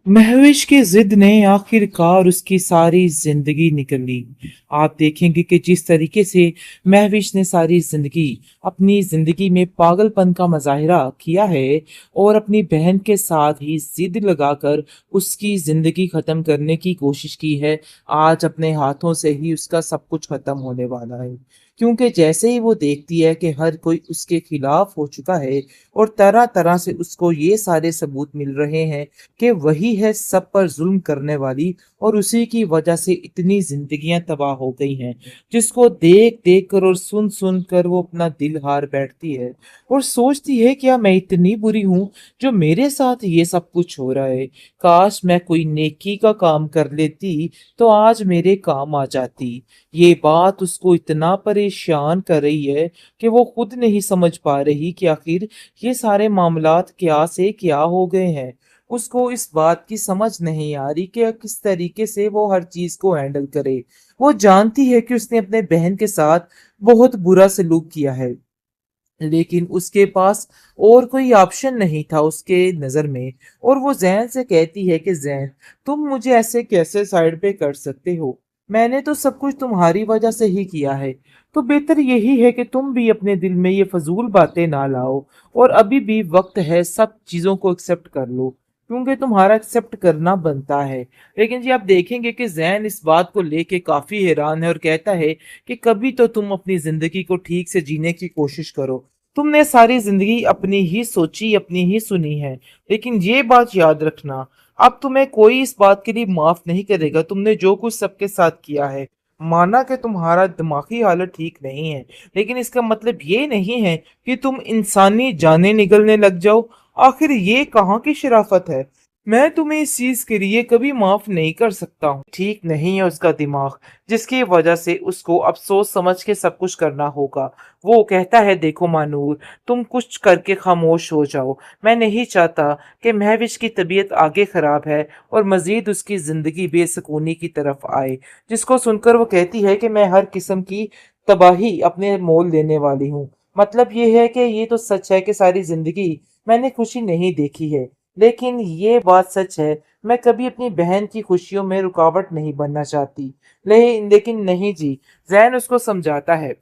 महविश की जिद ने आखिरकार उसकी सारी जिंदगी निकल ली। आप देखेंगे कि जिस तरीके से महविश ने सारी जिंदगी अपनी जिंदगी में पागलपन का मुजाहिरा किया है और अपनी बहन के साथ ही जिद लगाकर उसकी जिंदगी खत्म करने की कोशिश की है, आज अपने हाथों से ही उसका सब कुछ खत्म होने वाला है। क्योंकि जैसे ही वो देखती है कि हर कोई उसके खिलाफ हो चुका है और तरह तरह से उसको ये सारे सबूत मिल रहे हैं कि वही है सब पर जुल्म करने वाली और उसी की वजह से इतनी जिंदगियां तबाह हो गई हैं, जिसको देख देख कर और सुन सुन कर वो अपना दिल हार बैठती है और सोचती है क्या मैं इतनी बुरी हूं जो मेरे साथ ये सब कुछ हो रहा है। काश मैं कोई नेकी का काम कर लेती तो आज मेरे काम आ जाती। ये बात उसको इतना परेशान कर रही है कि वो खुद नहीं समझ पा रही कि आखिर ये सारे मामलात क्या से क्या हो गए हैं। उसको इस बात की समझ नहीं आ रही कि किस तरीके से वो हर चीज को हैंडल करे। वो जानती है कि उसने अपने बहन के साथ बहुत बुरा सलूक किया है, लेकिन उसके पास और कोई ऑप्शन नहीं था उसके नज़र में। और वो जैन से कहती है कि जैन, तुम मुझे ऐसे कैसे साइड पे कर सकते हो? मैंने तो सब कुछ तुम्हारी वजह से ही किया है। तो बेहतर यही है कि तुम भी अपने दिल में ये फजूल बातें ना लाओ और अभी भी वक्त है, सब चीज़ों को एक्सेप्ट कर लो, क्योंकि तुम्हारा एक्सेप्ट करना बनता है। लेकिन जी आप देखेंगे कि जैन इस बात को लेके काफी हैरान है और कहता है कि कभी तो तुम अपनी जिंदगी को ठीक से जीने की कोशिश करो। तुमने सारी जिंदगी अपनी ही सोची, अपनी ही सुनी है, लेकिन ये बात याद रखना, अब तुम्हें कोई इस बात के लिए माफ नहीं करेगा। तुमने जो कुछ सबके साथ किया है, माना कि तुम्हारा दिमागी हालत ठीक नहीं है, लेकिन इसका मतलब ये नहीं है कि तुम इंसानी जाने निगलने लग जाओ। आखिर ये कहाँ की शराफत है? मैं तुम्हें इस चीज के लिए कभी माफ नहीं कर सकता हूँ। ठीक नहीं है उसका दिमाग, जिसकी वजह से उसको अब सोच समझ के सब कुछ करना होगा। वो कहता है, देखो मानूर, तुम कुछ करके खामोश हो जाओ। मैं नहीं चाहता कि महविश की तबीयत आगे खराब है और मजीद उसकी जिंदगी बेसुकूनी की तरफ आए। जिसको सुनकर वो कहती है कि मैं हर किस्म की तबाही अपने मोल लेने वाली हूँ। मतलब ये है कि ये तो सच है कि सारी जिंदगी मैंने खुशी नहीं देखी है, लेकिन ये बात सच है, मैं कभी अपनी बहन की खुशियों में रुकावट नहीं बनना चाहती। लेकिन नहीं जी, जैन उसको समझाता है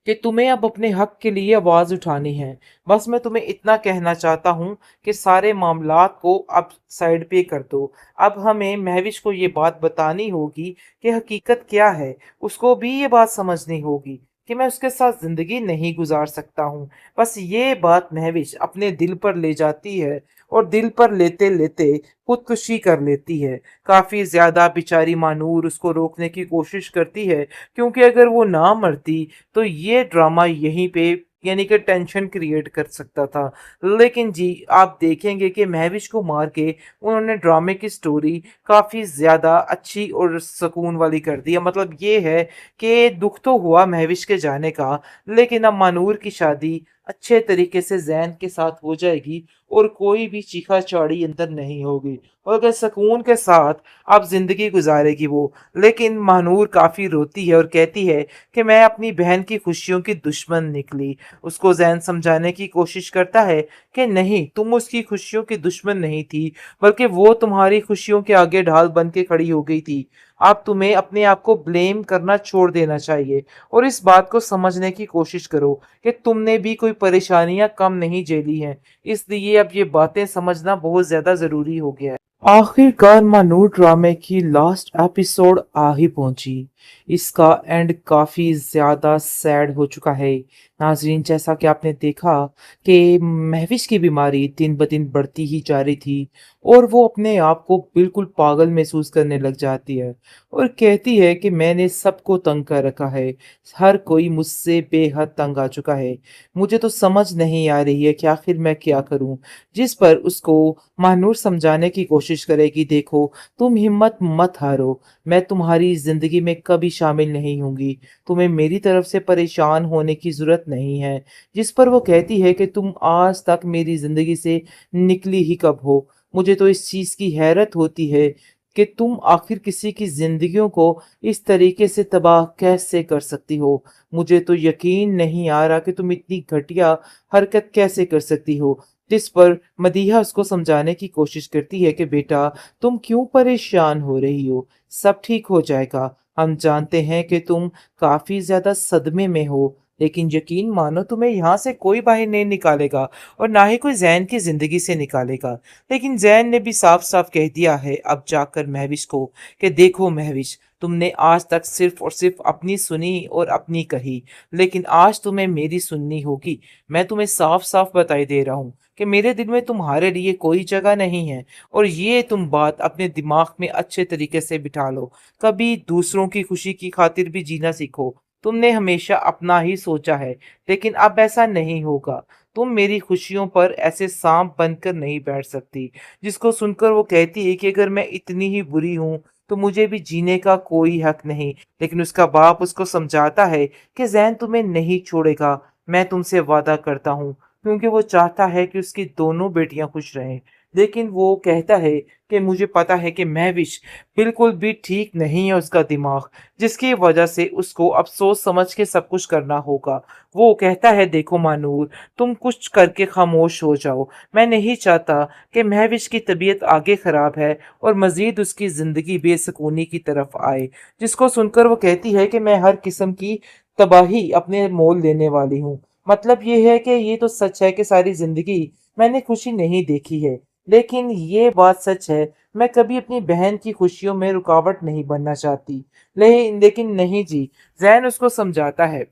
कि तुम्हें अब अपने हक के लिए आवाज उठानी है। बस मैं तुम्हें इतना कहना चाहता हूँ कि सारे मामलात को अब साइड पे कर दो। अब हमें महविश को ये बात बतानी होगी कि हकीकत क्या है। उसको भी ये बात समझनी होगी कि मैं उसके साथ जिंदगी नहीं गुजार सकता हूँ। बस ये बात महविश अपने दिल पर ले जाती है और दिल पर लेते लेते खुदकुशी कर लेती है। काफी ज्यादा बेचारी मानूर उसको रोकने की कोशिश करती है, क्योंकि अगर वो ना मरती तो ये ड्रामा यहीं पे यानी कि टेंशन क्रिएट कर सकता था। लेकिन जी आप देखेंगे कि महविश को मार के उन्होंने ड्रामे की स्टोरी काफी ज्यादा अच्छी और सुकून वाली कर दी है। मतलब ये है कि दुख तो हुआ महविश के जाने का, लेकिन अब मानूर की शादी अच्छे तरीके से जैन के साथ हो जाएगी और कोई भी चीखा चौड़ी अंदर नहीं होगी और अगर सुकून के साथ अब जिंदगी गुजारेगी वो। लेकिन महानूर काफी रोती है और कहती है कि मैं अपनी बहन की खुशियों की दुश्मन निकली। उसको जैन समझाने की कोशिश करता है कि नहीं, तुम उसकी खुशियों की दुश्मन नहीं थी, बल्कि वो तुम्हारी खुशियों के आगे ढाल बन के खड़ी हो गई थी। अब तुम्हें अपने आप को ब्लेम करना छोड़ देना चाहिए और इस बात को समझने की कोशिश करो कि तुमने भी कोई परेशानियां कम नहीं झेली हैं। इसलिए अब ये बातें समझना बहुत ज्यादा जरूरी हो गया है। आखिरकार मानूर ड्रामे की लास्ट एपिसोड आ ही पहुंची। इसका एंड काफी ज्यादा सैड हो चुका है। नाजरीन, जैसा कि आपने देखा कि महविश की बीमारी दिन ब दिन बढ़ती ही जा रही थी और वो अपने आप को बिल्कुल पागल महसूस करने लग जाती है और कहती है कि मैंने सबको तंग कर रखा है, हर कोई मुझसे बेहद तंग आ चुका है, मुझे तो समझ नहीं आ रही है कि आखिर मैं क्या करूं। जिस पर उसको महानूर समझाने की कोशिश करेगी, देखो तुम हिम्मत मत हारो, मैं तुम्हारी जिंदगी में कभी शामिल नहीं होंगी, तुम्हें मेरी तरफ से परेशान होने की जरूरत नहीं है। जिस पर वो कहती है कि तुम आज तक मेरी जिंदगी से निकली ही कब हो? मुझे तो इस चीज की हैरत होती है कि तुम आखिर किसी की जिंदगियों को इस तरीके से तबाह कैसे कर सकती हो। मुझे तो यकीन नहीं आ रहा कि तुम इतनी घटिया हरकत कैसे कर सकती हो। जिस पर मदीहा उसको समझाने की कोशिश करती है कि बेटा, तुम क्यों परेशान हो रही हो? सब ठीक हो जाएगा। हम जानते हैं कि तुम काफ़ी ज़्यादा सदमे में हो, लेकिन यकीन मानो तुम्हें यहाँ से कोई बाहर नहीं निकालेगा और ना ही कोई ज़ैन की ज़िंदगी से निकालेगा। लेकिन ज़ैन ने भी साफ-साफ कह दिया है अब जाकर महविश को कि देखो महविश, तुमने आज तक सिर्फ़ और सिर्फ़ अपनी सुनी और अपनी कही, लेकिन आज तुम्हें मेरी सुननी होगी। मैं तुम्हें साफ-साफ बताई दे रहा हूँ कि मेरे दिल में तुम्हारे लिए कोई जगह नहीं है और ये तुम बात अपने दिमाग में अच्छे तरीके से बिठा लो। कभी दूसरों की खुशी की खातिर भी जीना सीखो। तुमने हमेशा अपना ही सोचा है, लेकिन अब ऐसा नहीं होगा। तुम मेरी खुशियों पर ऐसे सांप बनकर नहीं बैठ सकती। जिसको सुनकर वो कहती है कि अगर मैं इतनी ही बुरी हूँ, तो मुझे भी जीने का कोई हक नहीं। लेकिन उसका बाप उसको समझाता है कि ज़ैन तुम्हें नहीं छोड़ेगा। मैं तुमसे वादा करता हूँ, क्योंकि वो चाहता है कि उसकी दोनों बेटियां खुश रहें। लेकिन वो कहता है कि मुझे पता है कि महविश बिल्कुल भी ठीक नहीं है उसका दिमाग, जिसकी वजह से उसको अब सोच समझ के सब कुछ करना होगा। वो कहता है देखो मानूर, तुम कुछ करके खामोश हो जाओ। मैं नहीं चाहता कि महविश की तबीयत आगे खराब है और मजीद उसकी जिंदगी बेसुकूनी की तरफ आए। जिसको सुनकर वो कहती है कि मैं हर किस्म की तबाही अपने मोल लेने वाली हूँ। मतलब ये है कि ये तो सच है कि सारी जिंदगी मैंने खुशी नहीं देखी है, लेकिन ये बात सच है, मैं कभी अपनी बहन की खुशियों में रुकावट नहीं बनना चाहती। लेकिन नहीं जी, जैन उसको समझाता है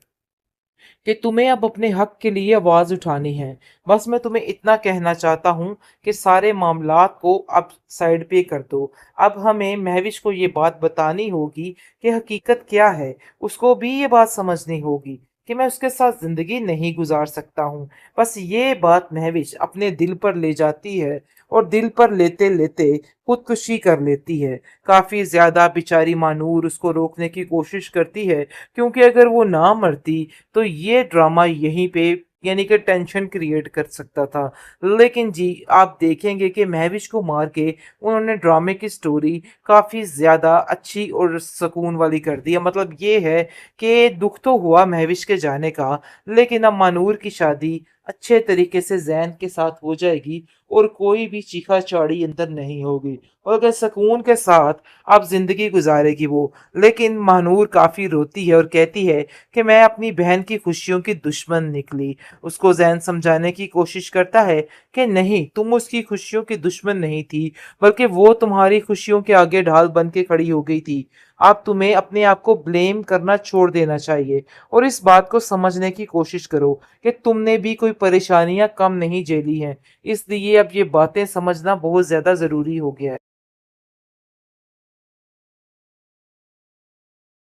कि तुम्हें अब अपने हक के लिए आवाज उठानी है। बस मैं तुम्हें इतना कहना चाहता हूँ कि सारे मामलात को अब साइड पे कर दो। अब हमें महविश को ये बात बतानी होगी कि हकीकत क्या है। उसको भी ये बात समझनी होगी कि मैं उसके साथ जिंदगी नहीं गुजार सकता हूँ। बस ये बात महविश अपने दिल पर ले जाती है और दिल पर लेते लेते खुदकुशी कर लेती है। काफी ज्यादा बेचारी मानूर उसको रोकने की कोशिश करती है, क्योंकि अगर वो ना मरती तो ये ड्रामा यहीं पे यानी कि टेंशन क्रिएट कर सकता था। लेकिन जी आप देखेंगे कि महविश को मार के उन्होंने ड्रामे की स्टोरी काफ़ी ज़्यादा अच्छी और सुकून वाली कर दी है। मतलब ये है कि दुख तो हुआ महविश के जाने का, लेकिन अब मानूर की शादी अच्छे तरीके से जैन के साथ हो जाएगी और कोई भी चीखा चौड़ी अंदर नहीं होगी और अगर सुकून के साथ अब जिंदगी गुजारेगी वो। लेकिन महानूर काफ़ी रोती है और कहती है कि मैं अपनी बहन की खुशियों की दुश्मन निकली। उसको ज़ैन समझाने की कोशिश करता है कि नहीं, तुम उसकी खुशियों की दुश्मन नहीं थी, बल्कि वो तुम्हारी खुशियों के आगे ढाल बन के खड़ी हो गई थी। अब तुम्हें अपने आप को ब्लेम करना छोड़ देना चाहिए और इस बात को समझने की कोशिश करो कि तुमने भी कोई परेशानियां कम नहीं झेली हैं। इसलिए अब ये बातें समझना बहुत ज़्यादा ज़रूरी हो गया है।